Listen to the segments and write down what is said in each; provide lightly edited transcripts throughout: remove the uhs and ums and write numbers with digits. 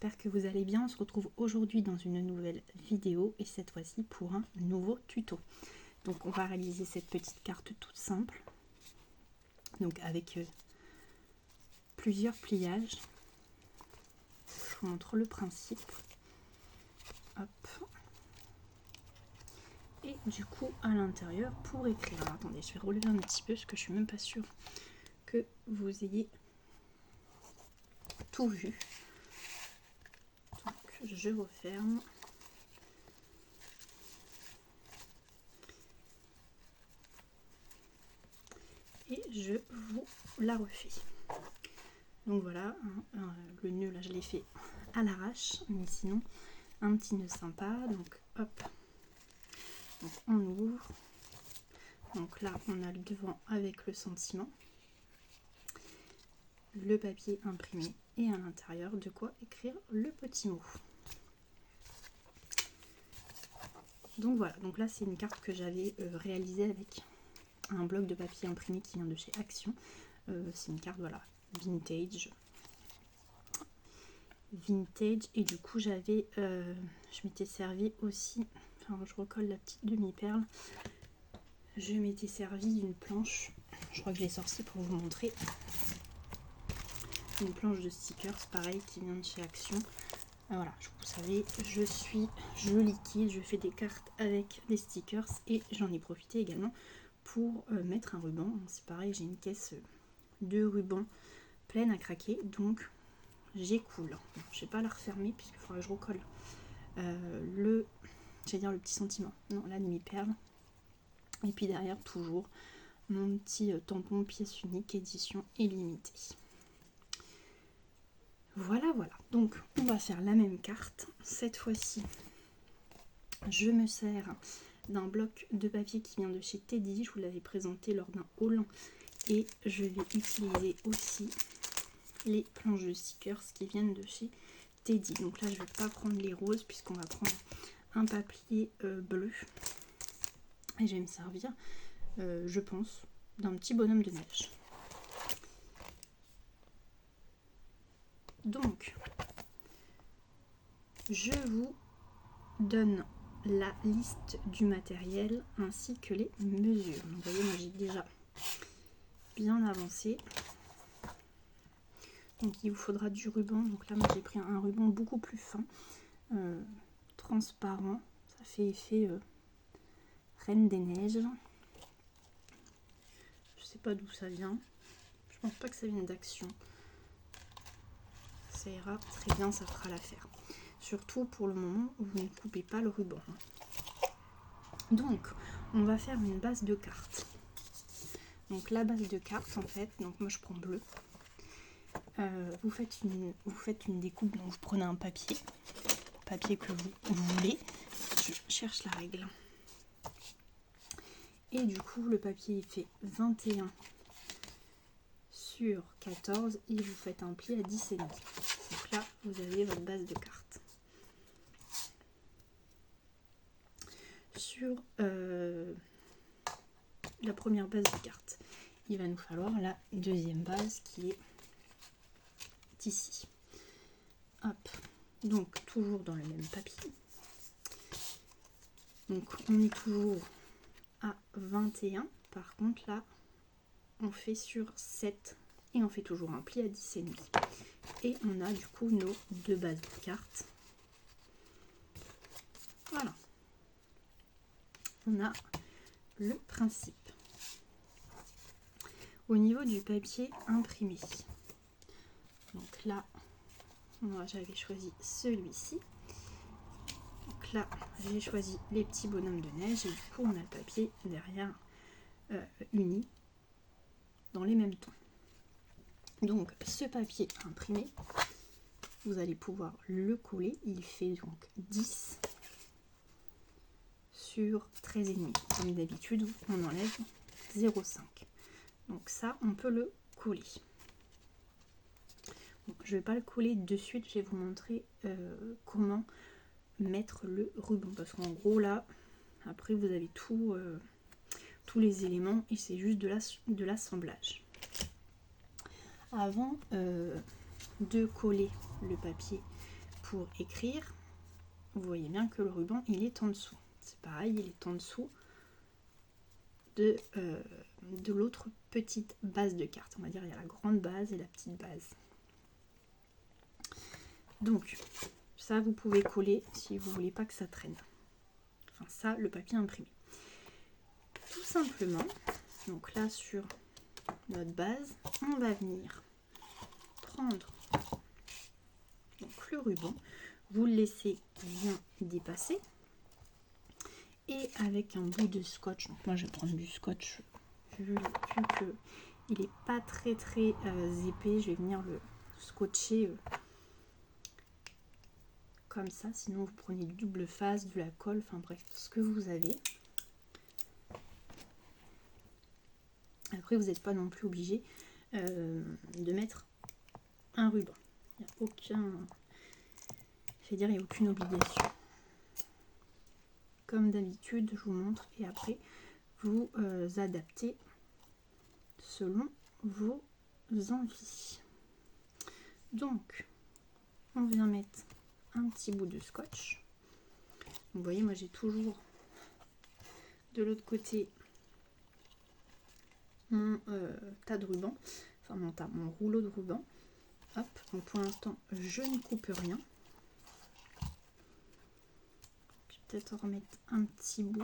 j'espère que vous allez bien. On se retrouve aujourd'hui dans une nouvelle vidéo et cette fois-ci pour un nouveau tuto. Donc on va réaliser cette petite carte toute simple, donc avec plusieurs pliages. Je vous montre le principe. Hop. Et du coup à l'intérieur pour écrire. Alors attendez, je vais relever un petit peu parce que je suis même pas sûre que vous ayez tout vu. Donc je referme. Et je vous la refais. Donc voilà, le nœud là je l'ai fait à l'arrache, mais sinon un petit nœud sympa. Donc hop, donc on ouvre. Donc là on a le devant avec le sentiment, le papier imprimé et à l'intérieur de quoi écrire le petit mot. Donc voilà, donc là c'est une carte que j'avais réalisée avec un bloc de papier imprimé qui vient de chez Action. C'est une carte voilà vintage et du coup j'avais je m'étais servi aussi, enfin je recolle la petite demi-perle, je m'étais servi d'une planche, je crois que je l'ai sortie pour vous montrer, une planche de stickers pareil qui vient de chez Action. Voilà, vous savez, je liquide, je fais des cartes avec des stickers et j'en ai profité également pour mettre un ruban. C'est pareil, j'ai une caisse de rubans pleine à craquer, donc j'écoule. Je vais pas la refermer puisqu'il faudra que je recolle le petit sentiment, non, la demi-perle. Et puis derrière toujours mon petit tampon pièce unique édition illimitée. Voilà, donc on va faire la même carte. Cette fois-ci, je me sers d'un bloc de papier qui vient de chez Teddy. Je vous l'avais présenté lors d'un haul. Et je vais utiliser aussi les planches de stickers qui viennent de chez Teddy. Donc là, je ne vais pas prendre les roses puisqu'on va prendre un papier bleu. Et je vais me servir, je pense, d'un petit bonhomme de neige. Donc, je vous donne la liste du matériel ainsi que les mesures. Donc, vous voyez, moi j'ai déjà bien avancé. Donc, il vous faudra du ruban. Donc là, moi j'ai pris un ruban beaucoup plus fin, transparent. Ça fait effet Reine des Neiges. Je sais pas d'où ça vient. Je pense pas que ça vienne d'Action. Ça ira très bien, ça fera l'affaire. Surtout pour le moment où vous ne coupez pas le ruban. Donc, on va faire une base de carte. Donc la base de carte, en fait, donc moi je prends bleu. Vous faites une découpe, donc vous prenez un papier que vous voulez. Je cherche la règle. Et du coup, le papier fait 21 sur 14 et vous faites un pli à 10,5. Donc là, vous avez votre base de carte. Sur la première base de carte, il va nous falloir la deuxième base qui est ici. Hop, donc toujours dans le même papier. Donc on est toujours à 21. Par contre là, on fait sur 7 et on fait toujours un pli à 10,5. Et on a du coup nos deux bases de cartes. Voilà. On a le principe. Au niveau du papier imprimé, donc là, moi j'avais choisi celui-ci. Donc là, j'ai choisi les petits bonhommes de neige et du coup on a le papier derrière uni dans les mêmes tons. Donc ce papier imprimé, vous allez pouvoir le coller. Il fait donc 10 sur 13,5. Comme d'habitude, on enlève 0,5. Donc ça, on peut le coller. Donc, je ne vais pas le coller de suite, je vais vous montrer comment mettre le ruban. Parce qu'en gros là, après vous avez tous les éléments et c'est juste de l'assemblage. Avant de coller le papier pour écrire, vous voyez bien que le ruban il est en dessous. C'est pareil, il est en dessous de l'autre petite base de carte. On va dire il y a la grande base et la petite base. Donc ça vous pouvez coller si vous voulez pas que ça traîne. Enfin ça, le papier imprimé. Tout simplement, donc là sur notre base, on va venir prendre donc le ruban, vous le laissez bien dépasser et avec un bout de scotch, donc moi je vais prendre du scotch vu que il est pas très épais, je vais venir le scotcher comme ça, sinon vous prenez du double face, de la colle, enfin bref, ce que vous avez. Après vous n'êtes pas non plus obligé de mettre un ruban, il n'y a aucun, je vais dire, il n'y a aucune obligation. Comme d'habitude, je vous montre et après vous adaptez selon vos envies. Donc, on vient mettre un petit bout de scotch. Vous voyez, moi j'ai toujours de l'autre côté mon tas de ruban, enfin mon rouleau de ruban. Hop, donc pour l'instant, je ne coupe rien. Je vais peut-être en remettre un petit bout.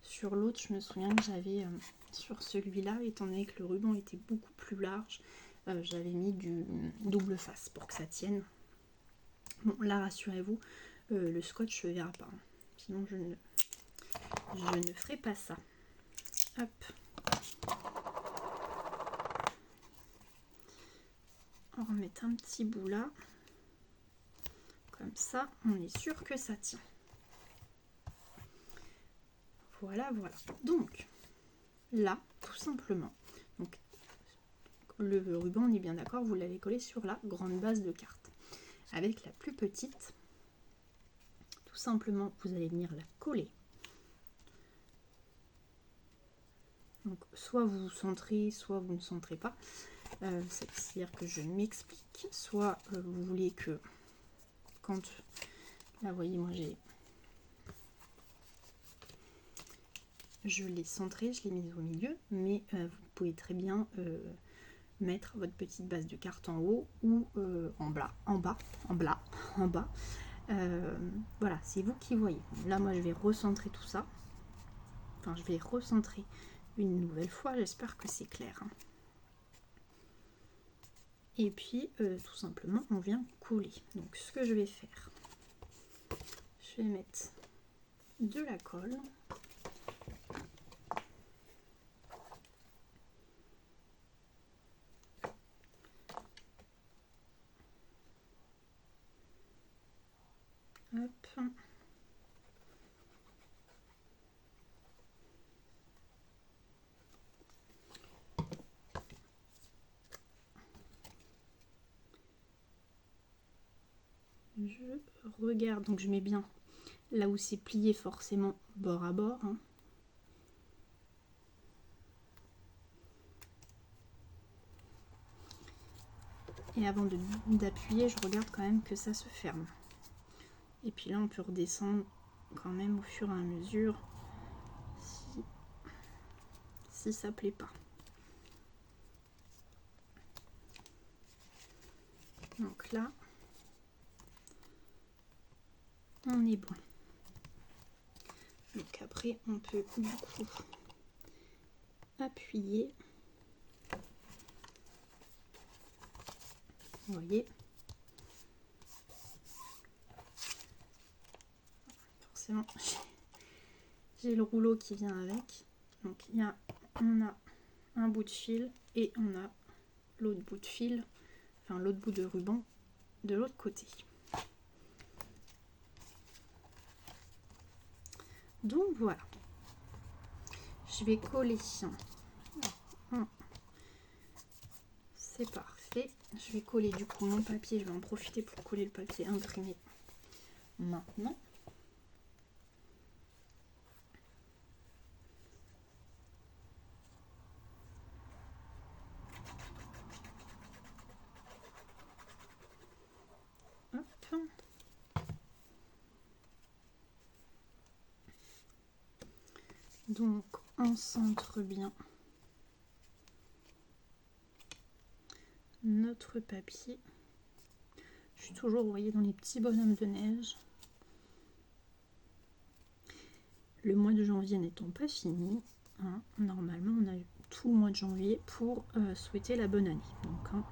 Sur l'autre, je me souviens que j'avais, sur celui-là, étant donné que le ruban était beaucoup plus large, j'avais mis du double face pour que ça tienne. Bon, là, rassurez-vous, le scotch ne verra pas. Hein. Sinon, je ne ferai pas ça. Hop. On va remettre un petit bout là. Comme ça, on est sûr que ça tient. Voilà, voilà. Donc, là, tout simplement, donc, le ruban, on est bien d'accord, vous l'avez collé sur la grande base de carte. Avec la plus petite, tout simplement, vous allez venir la coller. Donc, soit vous centrez, soit vous ne centrez pas. C'est-à-dire que je m'explique. Soit vous voulez que, quand, là, vous voyez, moi je l'ai centré, je l'ai mise au milieu, mais vous pouvez très bien mettre votre petite base de carte en haut ou en bas. Voilà, c'est vous qui voyez. Là, moi, je vais recentrer tout ça. Enfin, je vais recentrer une nouvelle fois. J'espère que c'est clair. Hein. Et puis, tout simplement, on vient coller. Donc, ce que je vais faire, je vais mettre de la colle. Hop. Je regarde, donc je mets bien là où c'est plié forcément bord à bord. Hein. Et avant d'appuyer, je regarde quand même que ça se ferme. Et puis là, on peut redescendre quand même au fur et à mesure si ça plaît pas. Donc là, on est bon. Donc après, on peut du coup appuyer. Vous voyez. Forcément, j'ai le rouleau qui vient avec. Donc on a un bout de fil et on a l'autre bout de fil, enfin l'autre bout de ruban de l'autre côté. Donc voilà, je vais coller. C'est parfait. Je vais coller du coup mon papier. Je vais en profiter pour coller le papier imprimé maintenant. Donc on centre bien notre papier. Je suis toujours, vous voyez, dans les petits bonhommes de neige. Le mois de janvier n'étant pas fini, hein, normalement on a eu tout le mois de janvier pour souhaiter la bonne année. Donc, hein,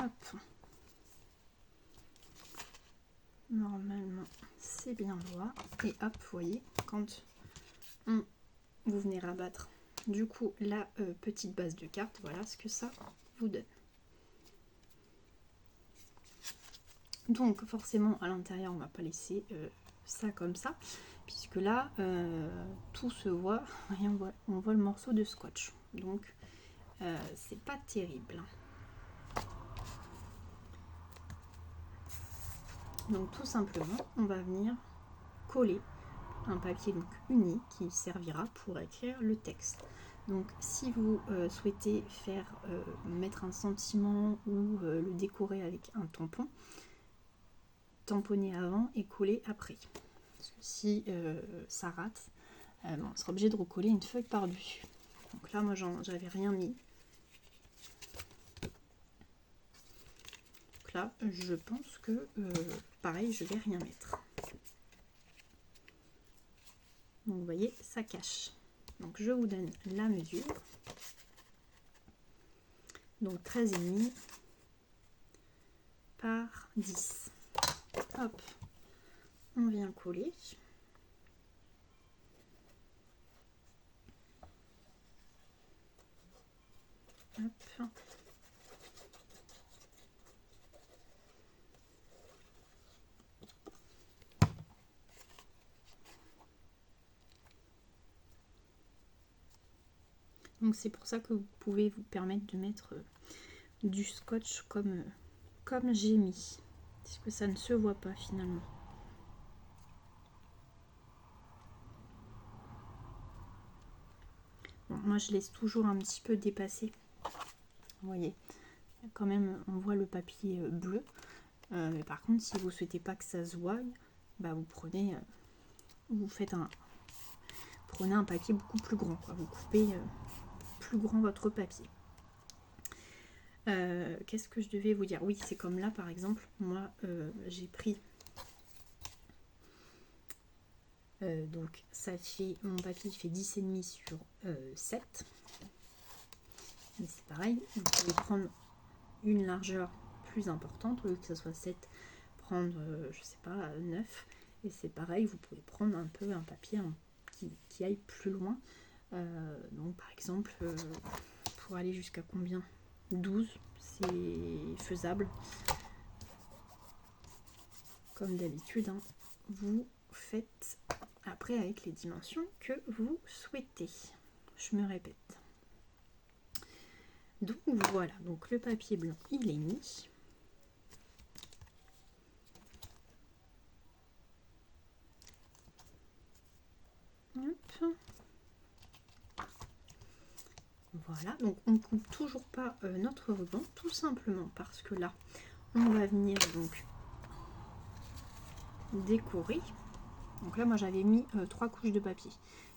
hop. Normalement c'est bien droit. Et hop, vous voyez, quand vous venez rabattre du coup la petite base de carte, voilà ce que ça vous donne. Donc forcément à l'intérieur on va pas laisser ça comme ça, puisque là tout se voit et on voit le morceau de scotch, donc c'est pas terrible. Donc tout simplement on va venir coller un papier donc uni qui servira pour écrire le texte. Donc si vous souhaitez faire mettre un sentiment ou le décorer avec un tampon, tamponner avant et coller après. Parce que si ça rate, on sera obligé de recoller une feuille par-dessus. Donc là moi j'avais rien mis. Donc là je pense que pareil je vais rien mettre. Donc vous voyez ça cache. Donc je vous donne la mesure. Donc 13,5 par 10. Hop, on vient coller. Hop. Donc c'est pour ça que vous pouvez vous permettre de mettre du scotch comme j'ai mis, puisque ça ne se voit pas finalement. Bon, moi je laisse toujours un petit peu dépasser. Vous voyez, quand même on voit le papier bleu. Mais par contre si vous souhaitez pas que ça se voie, bah vous prenez prenez un papier beaucoup plus grand, quoi. Vous coupez plus grand votre papier. Qu'est-ce que je devais vous dire? Oui, c'est comme là par exemple, moi j'ai pris donc ça fait, mon papier fait 10,5 sur 7. Mais c'est pareil, vous pouvez prendre une largeur plus importante, au lieu que ça soit 7, prendre je sais pas 9. Et c'est pareil, vous pouvez prendre un peu un papier qui aille plus loin. Donc par exemple, pour aller jusqu'à combien? 12, c'est faisable. Comme d'habitude, hein, vous faites après avec les dimensions que vous souhaitez. Je me répète. Donc voilà, donc le papier blanc il est mis. Hop. Voilà, donc on ne coupe toujours pas notre ruban, tout simplement parce que là, on va venir donc décorer. Donc là, moi j'avais mis 3 couches de papier.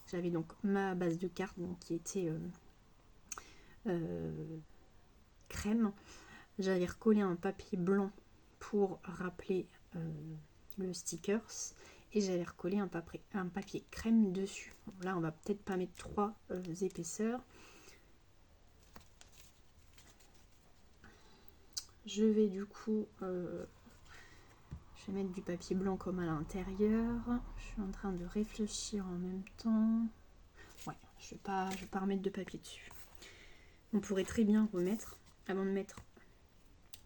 J'avais donc ma base de carte donc, qui était crème. J'avais recollé un papier blanc pour rappeler le stickers. Et j'avais recollé un papier crème dessus. Bon, là, on va peut-être pas mettre 3 épaisseurs. Je vais du coup, je vais mettre du papier blanc comme à l'intérieur. Je suis en train de réfléchir en même temps. Ouais, je vais pas remettre de papier dessus. On pourrait très bien remettre, avant de mettre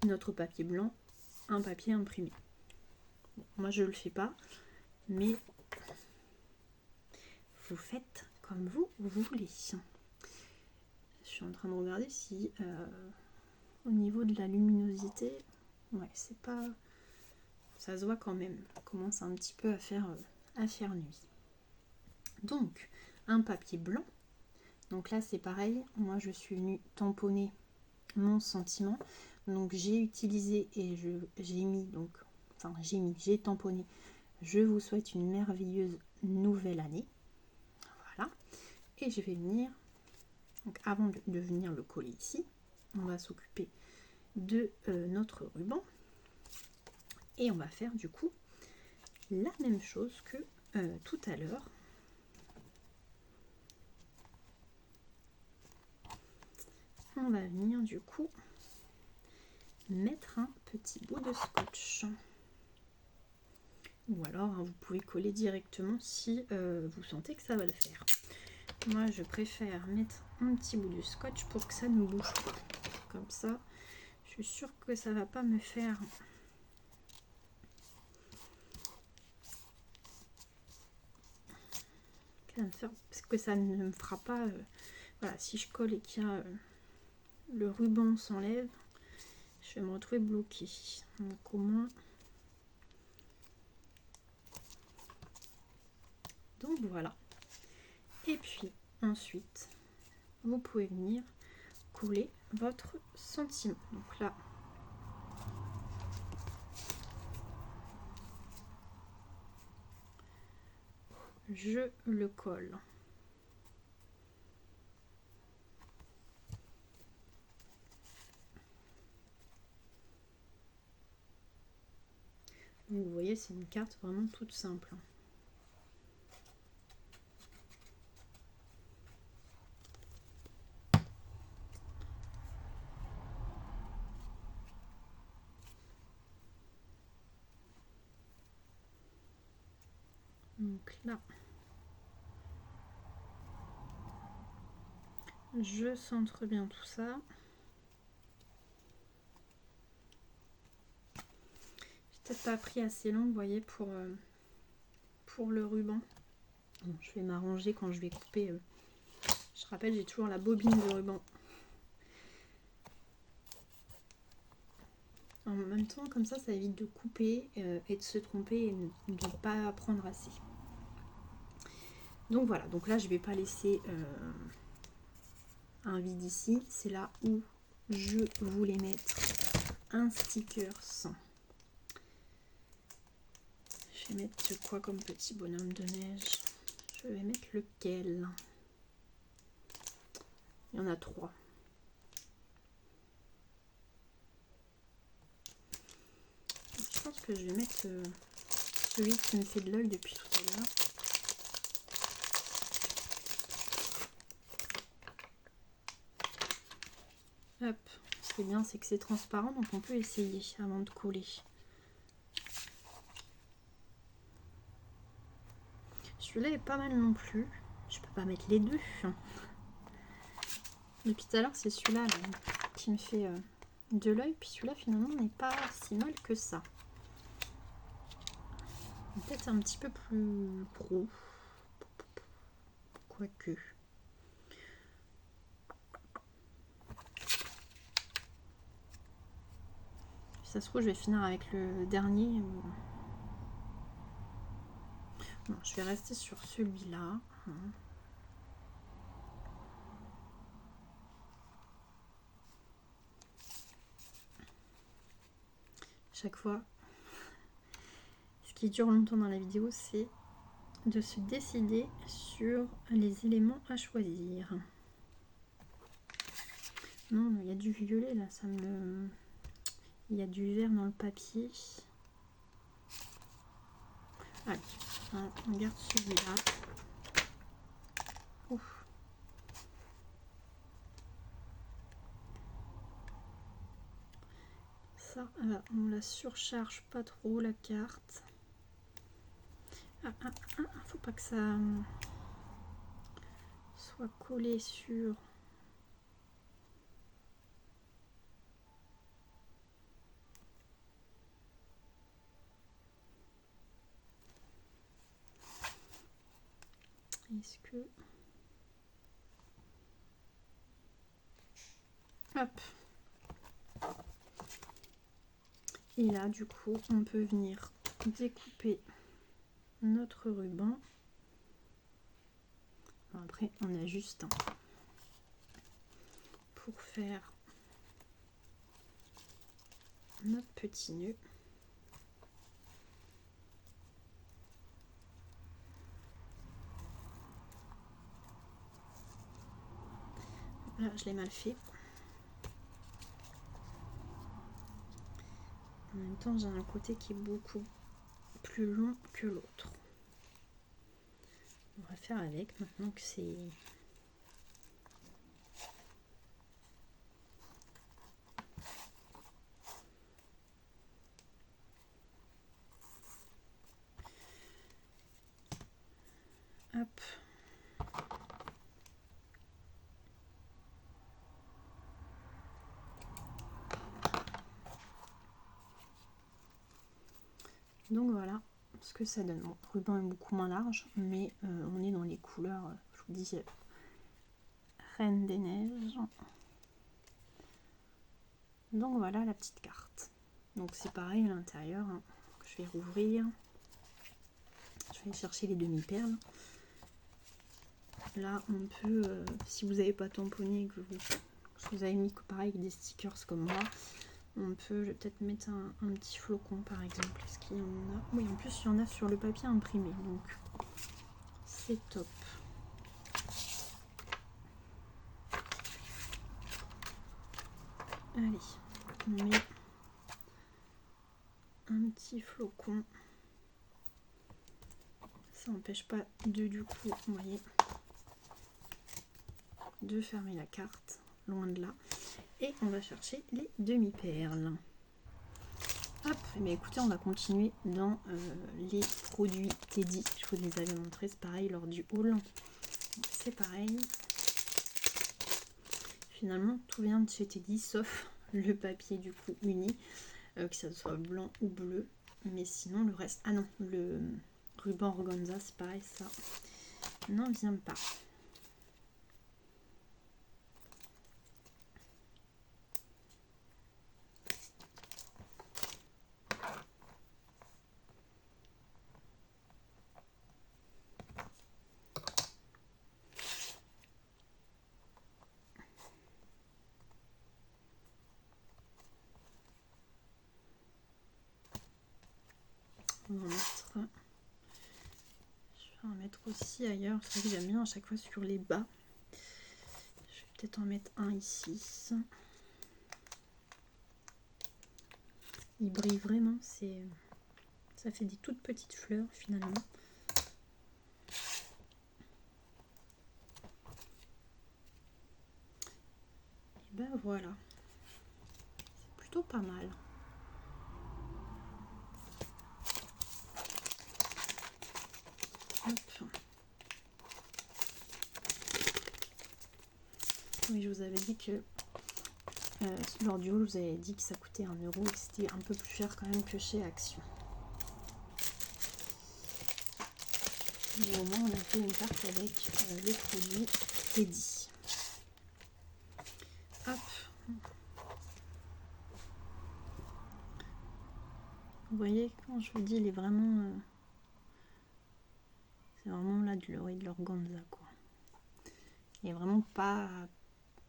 notre papier blanc, un papier imprimé. Bon, moi je le fais pas, mais vous faites comme vous voulez. Je suis en train de regarder si au niveau de la luminosité, ouais, c'est pas, ça se voit quand même. Ça commence un petit peu à faire nuit. Donc un papier blanc. Donc là c'est pareil, moi je suis venue tamponner mon sentiment. Donc j'ai utilisé et j'ai mis, donc enfin j'ai tamponné. Je vous souhaite une merveilleuse nouvelle année. Voilà. Et je vais venir, donc avant de venir le coller ici, on va s'occuper de notre ruban. Et on va faire du coup la même chose que tout à l'heure. On va venir du coup mettre un petit bout de scotch. Ou alors vous pouvez coller directement si vous sentez que ça va le faire. Moi je préfère mettre un petit bout de scotch pour que ça ne bouge pas. Comme ça, je suis sûre que ça va pas me faire... Parce que ça ne me fera pas... voilà, si je colle et qu'il y a le ruban s'enlève, je vais me retrouver bloquée. Donc au moins... Donc voilà. Et puis ensuite, vous pouvez venir coller votre sentiment. Donc là, je le colle. Vous voyez, c'est une carte vraiment toute simple. Donc là, je centre bien tout ça. J'ai peut-être pas pris assez long, vous voyez, pour le ruban. Bon, je vais m'arranger quand je vais couper. Je rappelle, j'ai toujours la bobine de ruban. En même temps, comme ça évite de couper et de se tromper et de ne pas prendre assez. Donc voilà, donc là je vais pas laisser un vide ici. C'est là où je voulais mettre un sticker sans. Je vais mettre quoi comme petit bonhomme de neige? Je vais mettre lequel? Il y en a 3. Je pense que je vais mettre celui qui me fait de l'œil depuis tout à l'heure. Hop, ce qui est bien, c'est que c'est transparent, donc on peut essayer avant de coller. Celui-là est pas mal non plus. Je peux pas mettre les deux. Depuis tout à l'heure, c'est celui-là qui me fait de l'œil, puis celui-là finalement n'est pas si mal que ça. Peut-être un petit peu plus gros. Quoique. Si ça se trouve, je vais finir avec le dernier. Non, je vais rester sur celui-là. Chaque fois, ce qui dure longtemps dans la vidéo, c'est de se décider sur les éléments à choisir. Non, il y a du violet là, ça me... Il y a du vert dans le papier. Allez, on garde celui-là. Ça, on la surcharge pas trop la carte. Faut pas que ça soit collé sur... Est-ce que... Hop. Et là, du coup, on peut venir découper notre ruban. Bon, après on ajuste hein, pour faire notre petit nœud. Là je l'ai mal fait. En même temps j'ai un côté qui est beaucoup plus long que l'autre. On va faire avec maintenant que c'est... Hop. Donc voilà ce que ça donne. Bon, le ruban est beaucoup moins large, mais on est dans les couleurs, je vous dis, Reine des Neiges. Donc voilà la petite carte. Donc c'est pareil à l'intérieur, hein. Je vais rouvrir. Je vais aller chercher les demi-perles. Là on peut, si vous n'avez pas tamponné, que vous avez mis pareil des stickers comme moi, on peut, je vais peut-être mettre un petit flocon par exemple. Est-ce qu'il y en a? Oui, en plus il y en a sur le papier imprimé, donc c'est top. Allez, on met un petit flocon. Ça n'empêche pas de, du coup, vous voyez, de fermer la carte, loin de là. Et on va chercher les demi-perles. Hop, mais écoutez, on va continuer dans les produits Teddy. Je vous les avais montrés, c'est pareil lors du haul. C'est pareil. Finalement, tout vient de chez Teddy, sauf le papier du coup uni, que ça soit blanc ou bleu. Mais sinon, le reste... Ah non, le ruban organza, c'est pareil, ça n'en vient pas. On va en mettre... Je vais en mettre aussi ailleurs. C'est vrai que j'aime bien à chaque fois sur les bas. Je vais peut-être en mettre un ici. Il brille vraiment. Ça fait des toutes petites fleurs finalement. Et ben voilà. C'est plutôt pas mal. Hop. Oui, je vous avais dit que lors du haul, je vous avais dit que ça coûtait 1 € et que c'était un peu plus cher quand même que chez Action. Et au moins, on a fait une carte avec les produits Teddy. Hop. Vous voyez, quand je vous dis, il est vraiment... c'est vraiment là de l'organza, quoi. Il est vraiment pas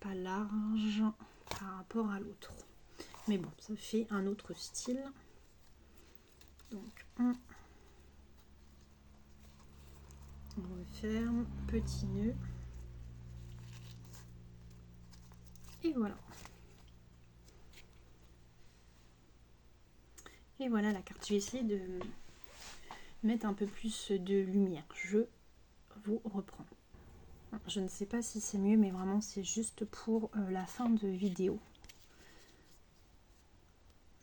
large par rapport à l'autre. Mais bon, ça fait un autre style. Donc, on referme, petit nœud. Et voilà. Et voilà la carte. Je vais essayer de mettre un peu plus de lumière. Je vous reprends. Je ne sais pas si c'est mieux, mais vraiment c'est juste pour la fin de vidéo.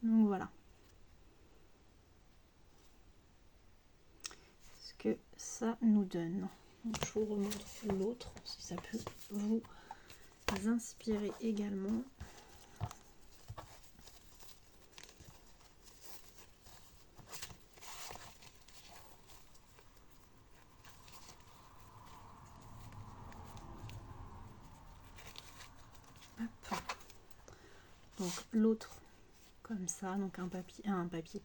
Donc voilà. Ce que ça nous donne. Donc, je vous remontre l'autre, si ça peut vous inspirer également. Hop. Donc l'autre comme ça, donc un papier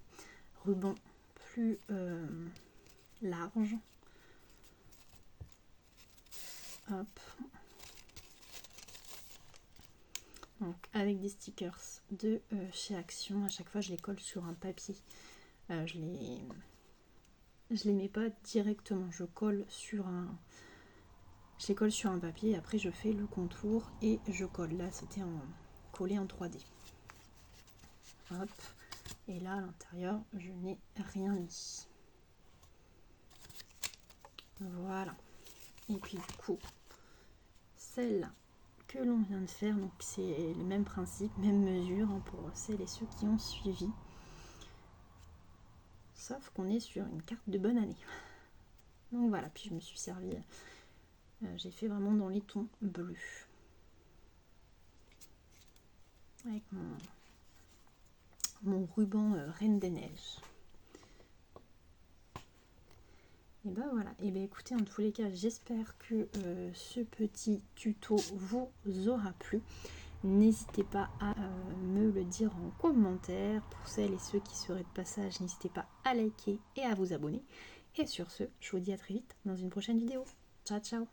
ruban plus large. Hop. Donc avec des stickers de chez Action, à chaque fois je les colle sur un papier. Je les mets pas directement, je les colle sur un papier et après je fais le contour et je colle. Là c'était collé en 3D. Hop. Et là à l'intérieur je n'ai rien mis. Voilà. Et puis du coup, celle que l'on vient de faire, donc c'est le même principe, même mesure hein, pour celles et ceux qui ont suivi. Sauf qu'on est sur une carte de bonne année. Donc voilà, puis je me suis servi, j'ai fait vraiment dans les tons bleus. Avec mon ruban Reine des Neiges. Et ben voilà, et ben écoutez, en tous les cas, j'espère que ce petit tuto vous aura plu. N'hésitez pas à me le dire en commentaire. Pour celles et ceux qui seraient de passage, n'hésitez pas à liker et à vous abonner. Et sur ce, je vous dis à très vite dans une prochaine vidéo. Ciao ciao.